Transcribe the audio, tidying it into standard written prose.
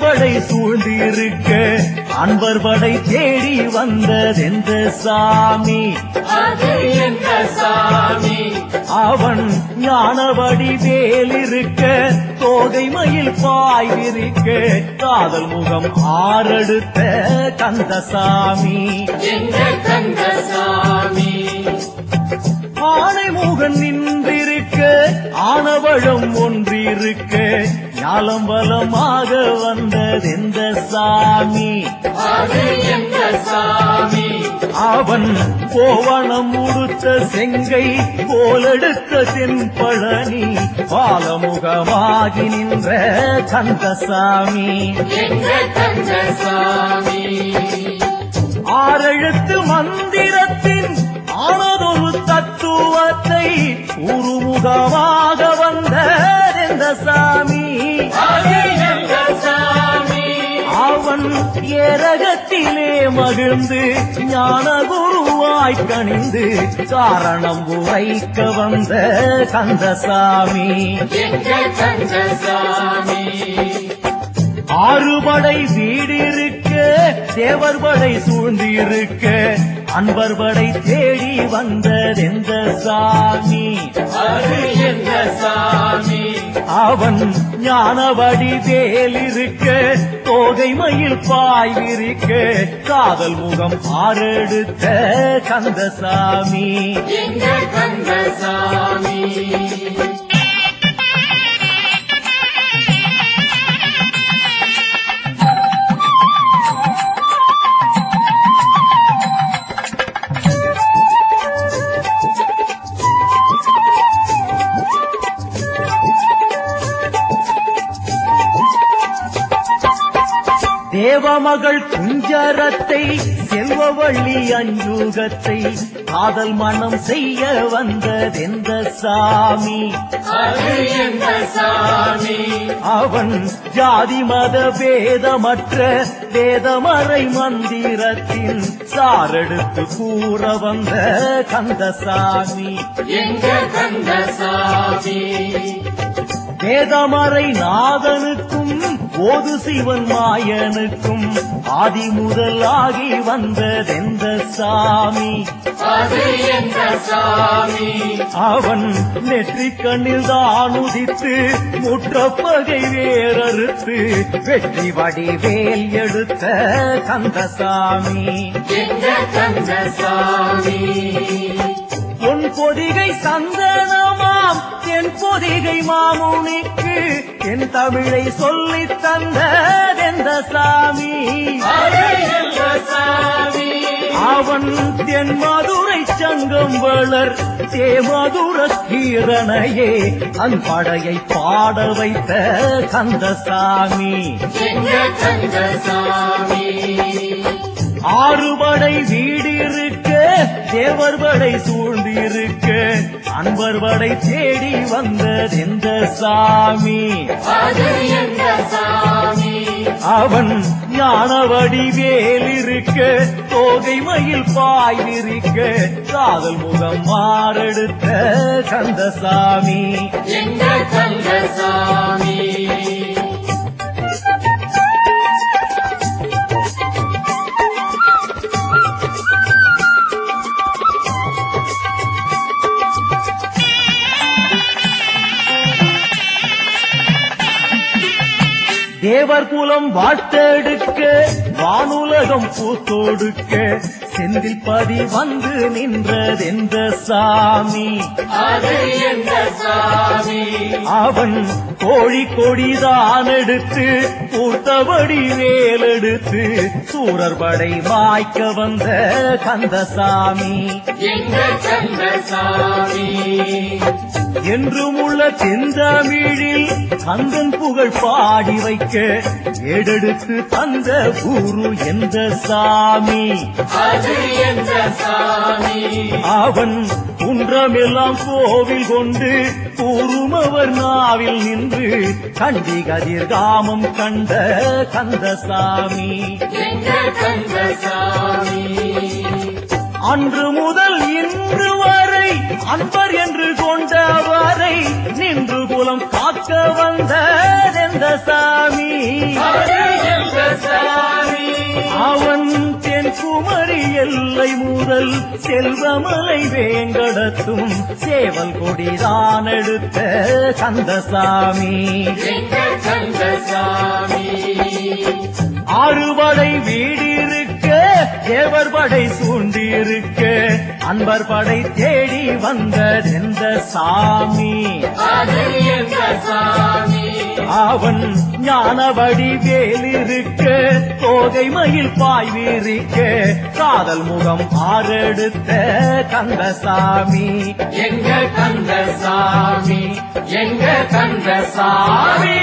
படை சூழ்ந்திருக்க அன்பர் படை தேடி வந்ததெந்த சாமி? அது எந்த சாமி? அவன் ஞானவடி வேலிருக்க தோகை மயில் பாய்விருக்க காதல் முகம் ஆறெடுத்த கந்தசாமி. எங்க கந்தசாமி? ஆனைமுகன் நின்றிருக்க ஆனவழம் ஒன்றிருக்க ஞாலம் பலமாக வந்ததெந்த சாமி? அது எந்த சாமி? அவன் கோவணம் உடுத்த செங்கை போலெடுத்த தென்பழனி பாலமுகமாகி நின்ற கந்தசாமி. எங்க கந்தசாமி? ஆறெழுத்து மந்திரத்தின் ஆனதொரு தத்துவத்தை உருமுகமாக வந்த சாமி. அது எந்த சாமி? அவன் ஏரகத்திலே மகிழ்ந்து ஞான குருவாய் கணிந்து காரணம் உரைக்க வந்த கந்தசாமி. எங்க கந்தசாமி? ஆறுபடை வீடிருக்க தேவர் படை சூழ்ந்திருக்க அன்பர் படை தேடி வந்ததெந்த சாமி? அது எந்த சாமி? அவன் ஞானவடி வேலிருக்க தோகை மயில் பாய்விருக்க காதல் முகம் ஆறெடுத்த கந்தசாமி. எங்க கந்தசாமி? தேவமகள் குஞ்சரத்தை செல்வவள்ளி அஞ்சுகத்தை காதல் மனம் செய்ய வந்ததெந்த சாமி? அது எந்த சாமி? அவன் ஜாதி மத வேதமற்ற வேதமறை மந்திரத்தின் சாரெடுத்து கூற வந்த கந்தசாமி. எங்க கந்தசாமி? வேதமறை நாதனுக்கும் ஓது சிவன் மாயனுக்கும் ஆதி முதலாகி வந்ததெந்த சாமி? அது எந்த சாமி? அவன் நெற்றிக் கண்ணில் தான் உதித்து முற்றப்பகை வேறறுத்து வெற்றி வடிவேல் எடுத்த கந்தசாமி. எங்க கந்தசாமி? பொன் பொதிகை சந்தனமாம் தென் பொதிகை மாமுனிக்கு என் தமிழை சொல்லித் தந்ததெந்த சாமி? அது எந்த சாமி? அவன் தென் மதுரை சங்கம் வளர் தேமதுர கீரனையே அன்படையை பாட வைத்த கந்தசாமி. எங்க கந்தசாமி? ஆறுபடை வீடிருக்க தேவர் படை சூழ்ந்திருக்க அன்பர் படை தேடி வந்ததெந்த சாமி? அது எந்த சாமி? அவன் ஞானவடி வேலிருக்க தோகை மயில் பாய்விருக்க காதல் முகம் மாறெடுத்த கந்தசாமி. எங்க கந்தசாமி? தேவர் குலம் வாழ்த்தெடுக்க வானுலகம் பூத்தொடுக்க செந்தில் பதி வந்து நின்றதெந்த சாமி? அது எந்த சாமி? அவன் கோழி கொடிதான் எடுத்து பூத்தபடி வேலெடுத்து சூரர் படை மாய்க்க வந்த கந்தசாமி. எங்க கந்தசாமி? என்றும் உள்ள தென்தமிழில் கந்தன் புகழ் பாடி வைக்க ஏடெடுத்து தந்த குரு எந்த சாமி? அது எந்த சாமி? அவன் குன்றமெல்லாம் கோவில் கொண்டு கூறுமவர் நாவில் நின்று கண்டி கதிர்காமம் கண்ட கந்தசாமி. எங்க கந்தசாமி? அன்று முதல் இன்று வரை அன்பர் என்று கொண்டவரை நின்று குலம் காக்க வந்த சாமி. அது எல்லை முதல் செல்வமலை வேங்கடத்தும் சேவல் கொடிதான் எடுத்த கந்தசாமி எங்கள் கந்தசாமி ஆறுபடை வீடிருக்க தேவர் படை சூழ்ந்திருக்க அன்பர் படை தேடி வந்த எந்த சாமி அது எங்கள் சாமி அவன் ஞானவடி வேலிருக்க தோகை மயில் பாய்விருக்க காதல் முகம் ஆறெடுத்த கந்தசாமி எங்கள் கந்தசாமி எங்கள் கந்தசாமி